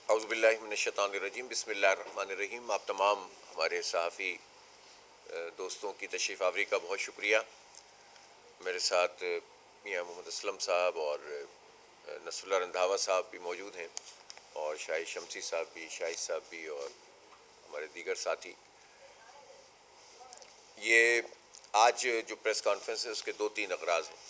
اعوذ باللہ من الشیطان الرجیم، بسم اللہ الرحمن الرحیم۔ آپ تمام ہمارے صحافی دوستوں کی تشریف آوری کا بہت شکریہ۔ میرے ساتھ میاں محمد اسلم صاحب اور نصر اللہ رندھاوا صاحب بھی موجود ہیں، اور شاہد شمسی صاحب بھی، شاہد صاحب بھی، اور ہمارے دیگر ساتھی۔ یہ آج جو پریس کانفرنس ہے اس کے 2-3 اغراض ہیں۔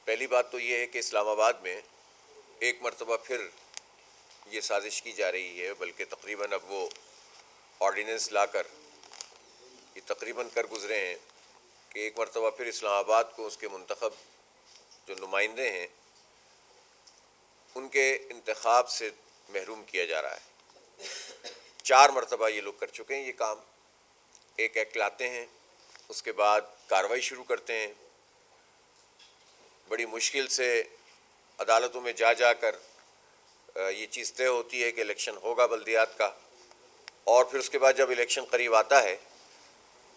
پہلی بات تو یہ ہے کہ اسلام آباد میں ایک مرتبہ پھر یہ سازش کی جا رہی ہے، بلکہ تقریباً اب وہ آرڈیننس لا کر یہ تقریباً کر گزرے ہیں کہ ایک مرتبہ پھر اسلام آباد کو اس کے منتخب جو نمائندے ہیں ان کے انتخاب سے محروم کیا جا رہا ہے۔ 4 مرتبہ یہ لوگ کر چکے ہیں یہ کام۔ ایک ایکٹ لاتے ہیں، اس کے بعد کارروائی شروع کرتے ہیں، بڑی مشکل سے عدالتوں میں جا جا کر یہ چیز طے ہوتی ہے کہ الیکشن ہوگا بلدیات کا، اور پھر اس کے بعد جب الیکشن قریب آتا ہے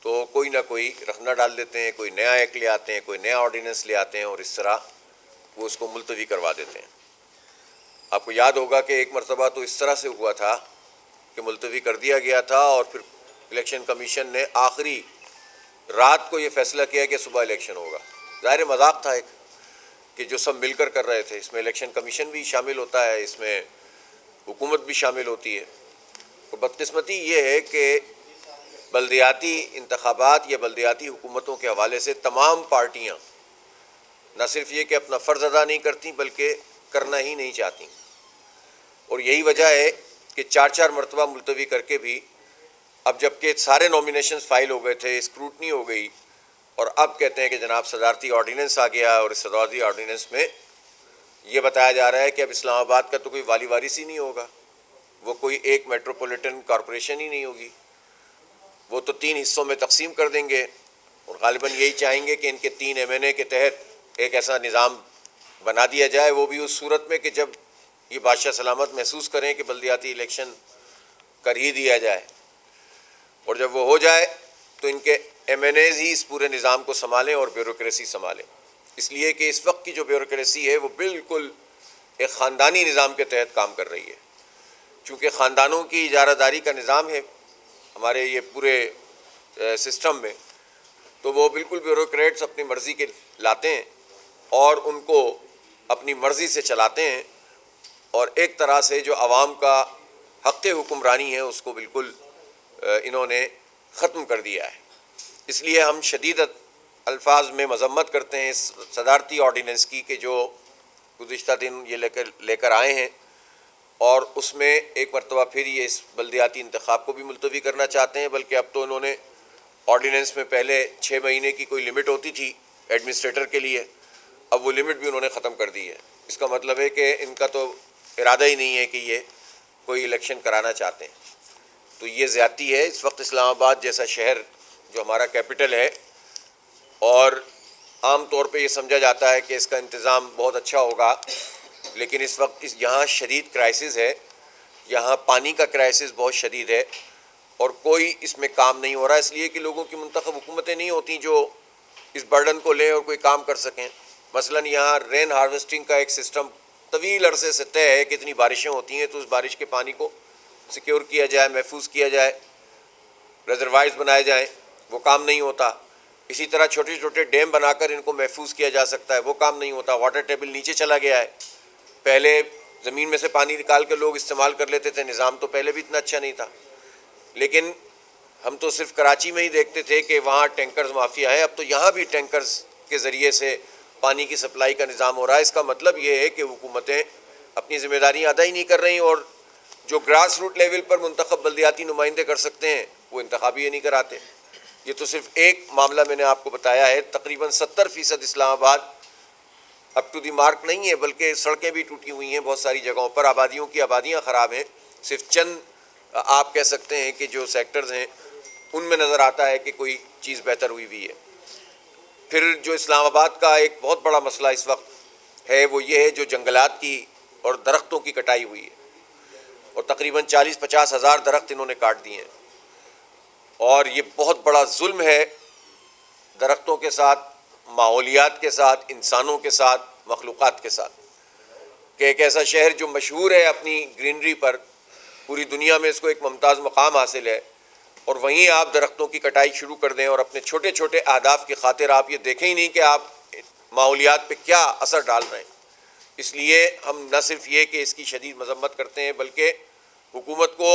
تو کوئی نہ کوئی رخنہ ڈال دیتے ہیں، کوئی نیا ایکٹ لے آتے ہیں، کوئی نیا آرڈیننس لے آتے ہیں، اور اس طرح وہ اس کو ملتوی کروا دیتے ہیں۔ آپ کو یاد ہوگا کہ ایک مرتبہ تو اس طرح سے ہوا تھا کہ ملتوی کر دیا گیا تھا، اور پھر الیکشن کمیشن نے آخری رات کو یہ فیصلہ کیا کہ صبح الیکشن ہوگا۔ ظاہر مذاق تھا ایک کہ جو سب مل کر کر رہے تھے، اس میں الیکشن کمیشن بھی شامل ہوتا ہے، اس میں حکومت بھی شامل ہوتی ہے۔ تو بدقسمتی یہ ہے کہ بلدیاتی انتخابات یا بلدیاتی حکومتوں کے حوالے سے تمام پارٹیاں نہ صرف یہ کہ اپنا فرض ادا نہیں کرتی بلکہ کرنا ہی نہیں چاہتی، اور یہی وجہ ہے کہ 4 مرتبہ ملتوی کر کے بھی اب جب کہ سارے نامینیشنز فائل ہو گئے تھے، اسکروٹنی ہو گئی، اور اب کہتے ہیں کہ جناب صدارتی آرڈیننس آ گیا، اور اس صدارتی آرڈیننس میں یہ بتایا جا رہا ہے کہ اب اسلام آباد کا تو کوئی والی وارث ہی نہیں ہوگا، وہ کوئی ایک میٹروپولیٹن کارپوریشن ہی نہیں ہوگی، وہ تو 3 حصوں میں تقسیم کر دیں گے، اور غالباً یہی چاہیں گے کہ ان کے 3 MNA کے تحت ایک ایسا نظام بنا دیا جائے، وہ بھی اس صورت میں کہ جب یہ بادشاہ سلامت محسوس کریں کہ بلدیاتی الیکشن کر ہی دیا جائے، اور جب وہ ہو جائے تو ان کے MNAs ہی اس پورے نظام کو سنبھالیں اور بیوروکریسی سنبھالیں۔ اس لیے کہ اس وقت کی جو بیوروکریسی ہے وہ بالکل ایک خاندانی نظام کے تحت کام کر رہی ہے، چونکہ خاندانوں کی اجارہ داری کا نظام ہے ہمارے یہ پورے سسٹم میں، تو وہ بالکل بیوروکریٹس اپنی مرضی کے لاتے ہیں اور ان کو اپنی مرضی سے چلاتے ہیں، اور ایک طرح سے جو عوام کا حق حکمرانی ہے اس کو بالکل انہوں نے ختم کر دیا ہے۔ اس لیے ہم شدید الفاظ میں مذمت کرتے ہیں اس صدارتی آرڈیننس کی کہ جو گزشتہ دن یہ لے کر آئے ہیں، اور اس میں ایک مرتبہ پھر یہ اس بلدیاتی انتخاب کو بھی ملتوی کرنا چاہتے ہیں، بلکہ اب تو انہوں نے آرڈیننس میں پہلے 6 مہینے کی کوئی لمٹ ہوتی تھی ایڈمنسٹریٹر کے لیے، اب وہ لمٹ بھی انہوں نے ختم کر دی ہے۔ اس کا مطلب ہے کہ ان کا تو ارادہ ہی نہیں ہے کہ یہ کوئی الیکشن کرانا چاہتے ہیں، تو یہ زیادتی ہے۔ اس وقت اسلام آباد جیسا شہر جو ہمارا کیپٹل ہے، اور عام طور پہ یہ سمجھا جاتا ہے کہ اس کا انتظام بہت اچھا ہوگا، لیکن اس وقت یہاں شدید کرائسس ہے، یہاں پانی کا کرائسس بہت شدید ہے، اور کوئی اس میں کام نہیں ہو رہا، اس لیے کہ لوگوں کی منتخب حکومتیں نہیں ہوتی جو اس برڈن کو لیں اور کوئی کام کر سکیں۔ مثلاً یہاں رین ہارویسٹنگ کا ایک سسٹم طویل عرصے سے طے ہے کہ اتنی بارشیں ہوتی ہیں تو اس بارش کے پانی کو سیکیور کیا جائے، محفوظ کیا جائے، ریزروائرز بنائے جائیں، وہ کام نہیں ہوتا۔ اسی طرح چھوٹے چھوٹے ڈیم بنا کر ان کو محفوظ کیا جا سکتا ہے، وہ کام نہیں ہوتا۔ واٹر ٹیبل نیچے چلا گیا ہے، پہلے زمین میں سے پانی نکال کے لوگ استعمال کر لیتے تھے، نظام تو پہلے بھی اتنا اچھا نہیں تھا، لیکن ہم تو صرف کراچی میں ہی دیکھتے تھے کہ وہاں ٹینکرز مافیا ہے، اب تو یہاں بھی ٹینکرز کے ذریعے سے پانی کی سپلائی کا نظام ہو رہا ہے۔ اس کا مطلب یہ ہے کہ حکومتیں اپنی ذمہ داریاں ادا ہی نہیں کر رہی، اور جو گراس روٹ لیول پر منتخب بلدیاتی نمائندے کر سکتے ہیں وہ انتخابی نہیں کراتے۔ یہ تو صرف ایک معاملہ میں نے آپ کو بتایا ہے، تقریباً 70% اسلام آباد اپ ٹو دی مارک نہیں ہے، بلکہ سڑکیں بھی ٹوٹی ہوئی ہیں بہت ساری جگہوں پر، آبادیوں کی آبادیاں خراب ہیں۔ صرف چند آپ کہہ سکتے ہیں کہ جو سیکٹرز ہیں ان میں نظر آتا ہے کہ کوئی چیز بہتر ہوئی ہے۔ پھر جو اسلام آباد کا ایک بہت بڑا مسئلہ اس وقت ہے وہ یہ ہے جو جنگلات کی اور درختوں کی کٹائی ہوئی ہے، اور تقریباً 40-50 ہزار درخت انہوں نے کاٹ دیے ہیں، اور یہ بہت بڑا ظلم ہے درختوں کے ساتھ، ماحولیات کے ساتھ، انسانوں کے ساتھ، مخلوقات کے ساتھ۔ کہ ایک ایسا شہر جو مشہور ہے اپنی گرینری پر، پوری دنیا میں اس کو ایک ممتاز مقام حاصل ہے، اور وہیں آپ درختوں کی کٹائی شروع کر دیں اور اپنے چھوٹے چھوٹے اہداف کی خاطر آپ یہ دیکھیں ہی نہیں کہ آپ ماحولیات پہ کیا اثر ڈال رہے ہیں۔ اس لیے ہم نہ صرف یہ کہ اس کی شدید مذمت کرتے ہیں، بلکہ حکومت کو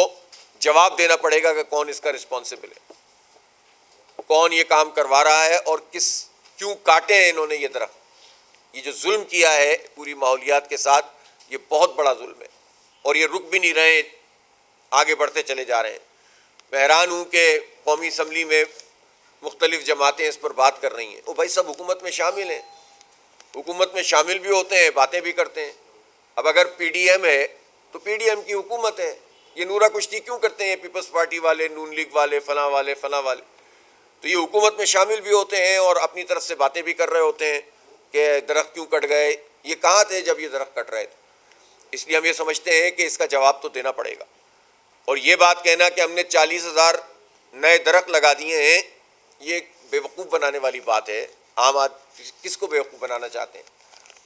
جواب دینا پڑے گا کہ کون اس کا رسپانسبل ہے، کون یہ کام کروا رہا ہے، اور کیوں کاٹے ہیں انہوں نے یہ درخت۔ یہ جو ظلم کیا ہے پوری ماحولیات کے ساتھ، یہ بہت بڑا ظلم ہے، اور یہ رک بھی نہیں رہے، آگے بڑھتے چلے جا رہے ہیں۔ میں حیران ہوں کہ قومی اسمبلی میں مختلف جماعتیں اس پر بات کر رہی ہیں۔ وہ بھائی سب حکومت میں شامل ہیں، حکومت میں شامل بھی ہوتے ہیں، باتیں بھی کرتے ہیں۔ اب اگر پی ڈی ایم ہے تو پی ڈی ایم کی حکومت ہے، یہ نورا کشتی کیوں کرتے ہیں پیپلز پارٹی والے، نون لیگ والے، فلاں والے فلاں والے؟ تو یہ حکومت میں شامل بھی ہوتے ہیں اور اپنی طرف سے باتیں بھی کر رہے ہوتے ہیں کہ درخت کیوں کٹ گئے۔ یہ کہاں تھے جب یہ درخت کٹ رہے تھے؟ اس لیے ہم یہ سمجھتے ہیں کہ اس کا جواب تو دینا پڑے گا۔ اور یہ بات کہنا کہ ہم نے 40,000 نئے درخت لگا دیے ہیں، یہ بیوقوف بنانے والی بات ہے۔ عام آدمی کس کو بیوقوف بنانا چاہتے ہیں؟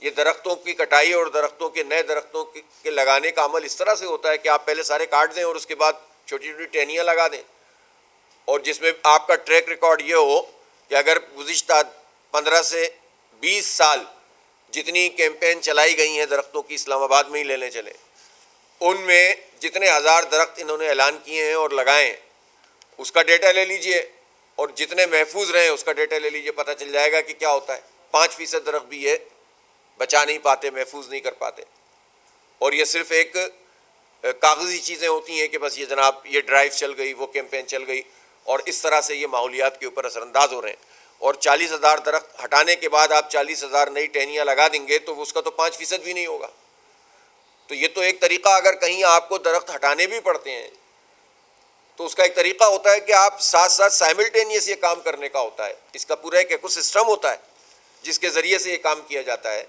یہ درختوں کی کٹائی اور درختوں کے نئے درختوں کے لگانے کا عمل اس طرح سے ہوتا ہے کہ آپ پہلے سارے کاٹ دیں اور اس کے بعد چھوٹی چھوٹی ٹہنیاں لگا دیں، اور جس میں آپ کا ٹریک ریکارڈ یہ ہو کہ اگر گزشتہ 15 سے 20 سال جتنی کیمپین چلائی گئی ہیں درختوں کی، اسلام آباد میں ہی لے لیں چلیں، ان میں جتنے ہزار درخت انہوں نے اعلان کیے ہیں اور لگائے ہیں، اس کا ڈیٹا لے لیجئے، اور جتنے محفوظ رہے اس کا ڈیٹا لے لیجئے، پتہ چل جائے گا کہ کیا ہوتا ہے۔ 5% درخت بھی یہ بچا نہیں پاتے، محفوظ نہیں کر پاتے، اور یہ صرف ایک کاغذی چیزیں ہوتی ہیں کہ بس یہ جناب یہ ڈرائیو چل گئی، وہ کیمپین چل گئی، اور اس طرح سے یہ ماحولیات کے اوپر اثر انداز ہو رہے ہیں۔ اور 40,000 درخت ہٹانے کے بعد آپ 40,000 نئی ٹہنیاں لگا دیں گے تو اس کا تو 5% بھی نہیں ہوگا۔ تو یہ تو ایک طریقہ، اگر کہیں آپ کو درخت ہٹانے بھی پڑتے ہیں تو اس کا ایک طریقہ ہوتا ہے کہ آپ ساتھ ساتھ سائملٹینیس یہ کام کرنے کا ہوتا ہے۔ اس کا پورا ایک ایکو سسٹم ہوتا ہے جس کے ذریعے سے یہ کام کیا جاتا ہے۔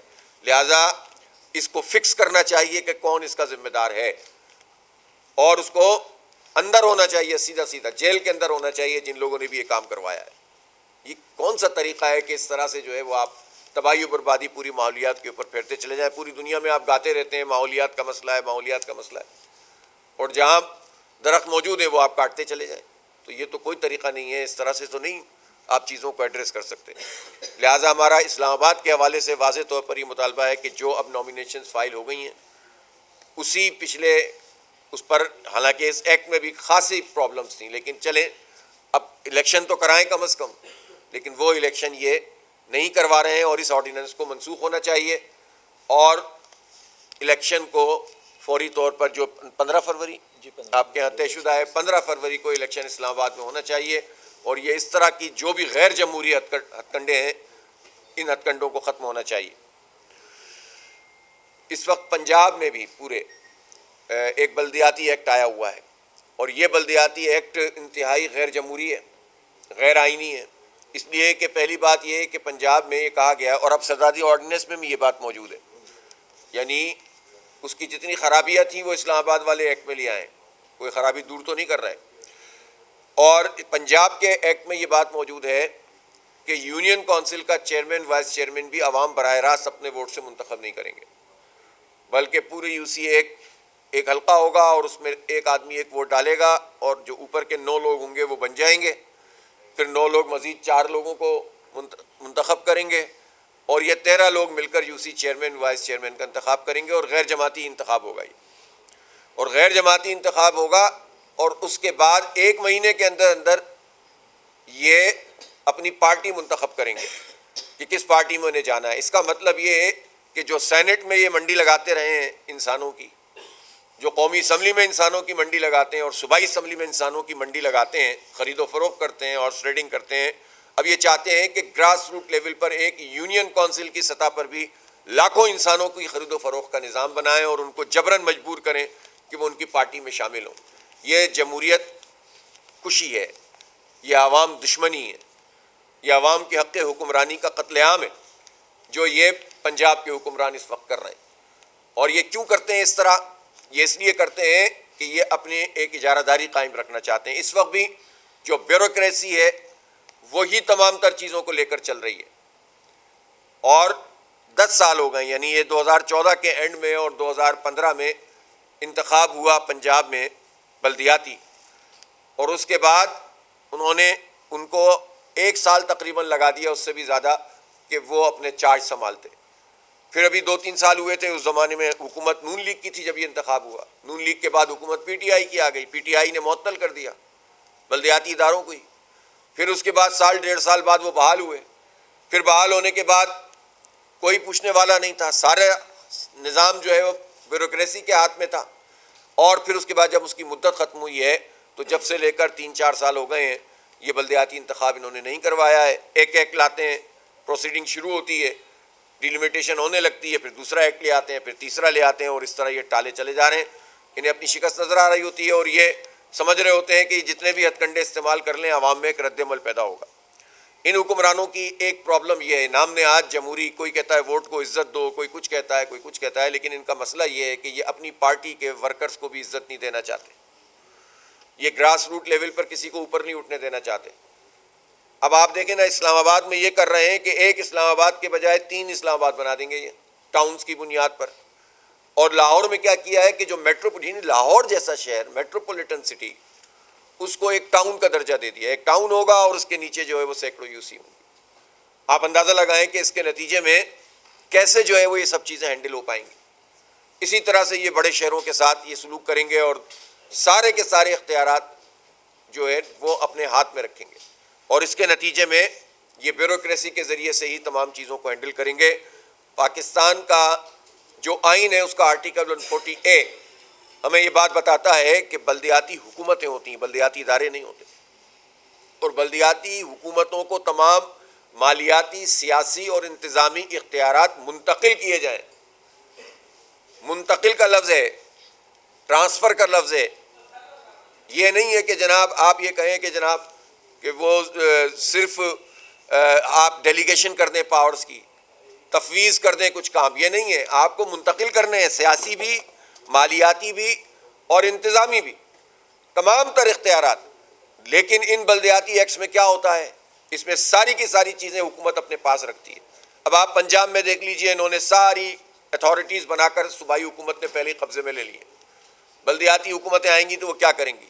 لہٰذا اس کو فکس کرنا چاہیے کہ کون اس کا ذمہ دار ہے، اور اس کو اندر ہونا چاہیے، سیدھا سیدھا جیل کے اندر ہونا چاہیے جن لوگوں نے بھی یہ کام کروایا ہے۔ یہ کون سا طریقہ ہے کہ اس طرح سے جو ہے وہ آپ تباہی و بربادی پوری ماحولیات کے اوپر پھیرتے چلے جائیں؟ پوری دنیا میں آپ گاتے رہتے ہیں ماحولیات کا مسئلہ ہے، ماحولیات کا مسئلہ ہے، اور جہاں درخت موجود ہے وہ آپ کاٹتے چلے جائیں۔ تو یہ تو کوئی طریقہ نہیں ہے، اس طرح سے تو نہیں آپ چیزوں کو ایڈریس کر سکتے۔ لہٰذا ہمارا اسلام آباد کے حوالے سے واضح طور پر یہ مطالبہ ہے کہ جو اب نامینیشنز فائل ہو گئی ہیں اسی پچھلے اس پر، حالانکہ اس ایکٹ میں بھی خاصی پرابلمز تھیں، لیکن چلیں اب الیکشن تو کرائیں کم از کم، لیکن وہ الیکشن یہ نہیں کروا رہے ہیں، اور اس آرڈیننس کو منسوخ ہونا چاہیے، اور الیکشن کو فوری طور پر جو 15 فروری آپ کے یہاں طے شدہ ہے، 15 فروری کو الیکشن اسلام آباد میں ہونا چاہیے، اور یہ اس طرح کی جو بھی غیر جمہوری ہتھ کنڈے ہیں ان ہتھ کنڈوں کو ختم ہونا چاہیے۔ اس وقت پنجاب میں بھی پورے ایک بلدیاتی ایکٹ آیا ہوا ہے، اور یہ بلدیاتی ایکٹ انتہائی غیر جمہوری ہے، غیر آئینی ہے، اس لیے کہ پہلی بات یہ ہے کہ پنجاب میں یہ کہا گیا ہے، اور اب سرزادی آرڈیننس میں بھی یہ بات موجود ہے، یعنی اس کی جتنی خرابیاں تھیں وہ اسلام آباد والے ایکٹ میں لے آئے، کوئی خرابی دور تو نہیں کر رہے۔ اور پنجاب کے ایکٹ میں یہ بات موجود ہے کہ یونین کونسل کا چیئرمین وائس چیئرمین بھی عوام براہ راست اپنے ووٹ سے منتخب نہیں کریں گے، بلکہ پورے یو سی ایک حلقہ ہوگا، اور اس میں ایک آدمی ایک ووٹ ڈالے گا، اور جو اوپر کے 9 لوگ ہوں گے وہ بن جائیں گے، پھر 9 لوگ مزید 4 لوگوں کو منتخب کریں گے، اور یہ 13 لوگ مل کر U C chairman vice chairman کا انتخاب کریں گے، اور غیر جماعتی انتخاب ہوگا یہ، اور غیر جماعتی انتخاب ہوگا، اور اس کے بعد 1 مہینے کے اندر اندر یہ اپنی پارٹی منتخب کریں گے کہ کس پارٹی میں انہیں جانا ہے۔ اس کا مطلب یہ ہے کہ جو سینٹ میں یہ منڈی لگاتے رہے ہیں انسانوں کی، جو قومی اسمبلی میں انسانوں کی منڈی لگاتے ہیں اور صوبائی اسمبلی میں انسانوں کی منڈی لگاتے ہیں، خرید و فروخت کرتے ہیں اور ٹریڈنگ کرتے ہیں، اب یہ چاہتے ہیں کہ گراس روٹ لیول پر ایک یونین کونسل کی سطح پر بھی لاکھوں انسانوں کی خرید و فروخت کا نظام بنائیں اور ان کو جبراً مجبور کریں کہ وہ ان کی پارٹی میں شامل ہوں۔ یہ جمہوریت کشی ہے، یہ عوام دشمنی ہے، یہ عوام کے حق حکمرانی کا قتل عام ہے جو یہ پنجاب کے حکمران اس وقت کر رہے ہیں۔ اور یہ کیوں کرتے ہیں اس طرح؟ یہ اس لیے کرتے ہیں کہ یہ اپنے ایک اجارہ داری قائم رکھنا چاہتے ہیں۔ اس وقت بھی جو بیوروکریسی ہے وہی تمام تر چیزوں کو لے کر چل رہی ہے، اور 10 سال ہو گئے، یعنی یہ 2014 کے اینڈ میں اور 2015 میں انتخاب ہوا پنجاب میں بلدیاتی، اور اس کے بعد انہوں نے ان کو 1 سال تقریباً لگا دیا، اس سے بھی زیادہ، کہ وہ اپنے چارج سنبھالتے۔ پھر ابھی 2-3 سال ہوئے تھے، اس زمانے میں حکومت نون لیگ کی تھی جب یہ انتخاب ہوا، نون لیگ کے بعد حکومت پی ٹی آئی کی آ گئی، پی ٹی آئی نے معطل کر دیا بلدیاتی اداروں کو ہی۔ پھر اس کے بعد 1.5 سال بعد وہ بحال ہوئے، پھر بحال ہونے کے بعد کوئی پوچھنے والا نہیں تھا، سارا نظام جو ہے وہ بیوروکریسی کے ہاتھ میں تھا، اور پھر اس کے بعد جب اس کی مدت ختم ہوئی ہے تو جب سے لے کر 3-4 سال ہو گئے ہیں یہ بلدیاتی انتخاب انہوں نے نہیں کروایا ہے۔ ایک ایکٹ لاتے ہیں، پروسیڈنگ شروع ہوتی ہے، ڈیلیمیٹیشن ہونے لگتی ہے، پھر دوسرا ایکٹ لے آتے ہیں، پھر تیسرا لے آتے ہیں، اور اس طرح یہ ٹالے چلے جا رہے ہیں۔ انہیں اپنی شکست نظر آ رہی ہوتی ہے، اور یہ سمجھ رہے ہوتے ہیں کہ جتنے بھی ہتھ کنڈے استعمال کر لیں عوام میں ایک رد عمل پیدا ہوگا۔ ان حکمرانوں کی ایک پرابلم یہ ہے، نام نہاد جمہوری، کوئی کہتا ہے ووٹ کو عزت دو، کوئی کچھ کہتا ہے، کوئی کچھ کہتا ہے، لیکن ان کا مسئلہ یہ ہے کہ یہ اپنی پارٹی کے ورکرز کو بھی عزت نہیں دینا چاہتے، یہ گراس روٹ لیول پر کسی کو اوپر نہیں اٹھنے دینا چاہتے۔ اب آپ دیکھیں نا، اسلام آباد میں یہ کر رہے ہیں کہ ایک اسلام آباد کے بجائے 3 اسلام آباد بنا دیں گے یہ ٹاؤنز کی بنیاد پر۔ اور لاہور میں کیا کیا ہے کہ جو لاہور جیسا شہر، میٹروپولیٹن سٹی، اس کو ایک ٹاؤن کا درجہ دے دیا، ایک ٹاؤن ہوگا اور اس کے نیچے جو ہے وہ سینکڑوں یو سی ہوں گی۔ آپ اندازہ لگائیں کہ اس کے نتیجے میں کیسے جو ہے وہ یہ سب چیزیں ہینڈل ہو پائیں گی۔ اسی طرح سے یہ بڑے شہروں کے ساتھ یہ سلوک کریں گے اور سارے کے سارے اختیارات جو ہے وہ اپنے ہاتھ میں رکھیں گے، اور اس کے نتیجے میں یہ بیوروکریسی کے ذریعے سے ہی تمام چیزوں کو ہینڈل کریں گے۔ پاکستان کا جو آئین ہے اس کا آرٹیکل 140A ہمیں یہ بات بتاتا ہے کہ بلدیاتی حکومتیں ہوتی ہیں، بلدیاتی ادارے نہیں ہوتے، اور بلدیاتی حکومتوں کو تمام مالیاتی، سیاسی اور انتظامی اختیارات منتقل کیے جائیں۔ منتقل کا لفظ ہے، ٹرانسفر کا لفظ ہے، یہ نہیں ہے کہ جناب آپ یہ کہیں کہ جناب کہ وہ صرف آپ ڈیلیگیشن کر دیں پاورز کی، تفویض کر دیں کچھ کام، یہ نہیں ہے، آپ کو منتقل کرنے ہیں، سیاسی بھی، مالیاتی بھی اور انتظامی بھی، تمام تر اختیارات۔ لیکن ان بلدیاتی ایکٹس میں کیا ہوتا ہے، اس میں ساری کی ساری چیزیں حکومت اپنے پاس رکھتی ہے۔ اب آپ پنجاب میں دیکھ لیجئے، انہوں نے ساری اتھارٹیز بنا کر صوبائی حکومت نے پہلے ہی قبضے میں لے لی ہے۔ بلدیاتی حکومتیں آئیں گی تو وہ کیا کریں گی؟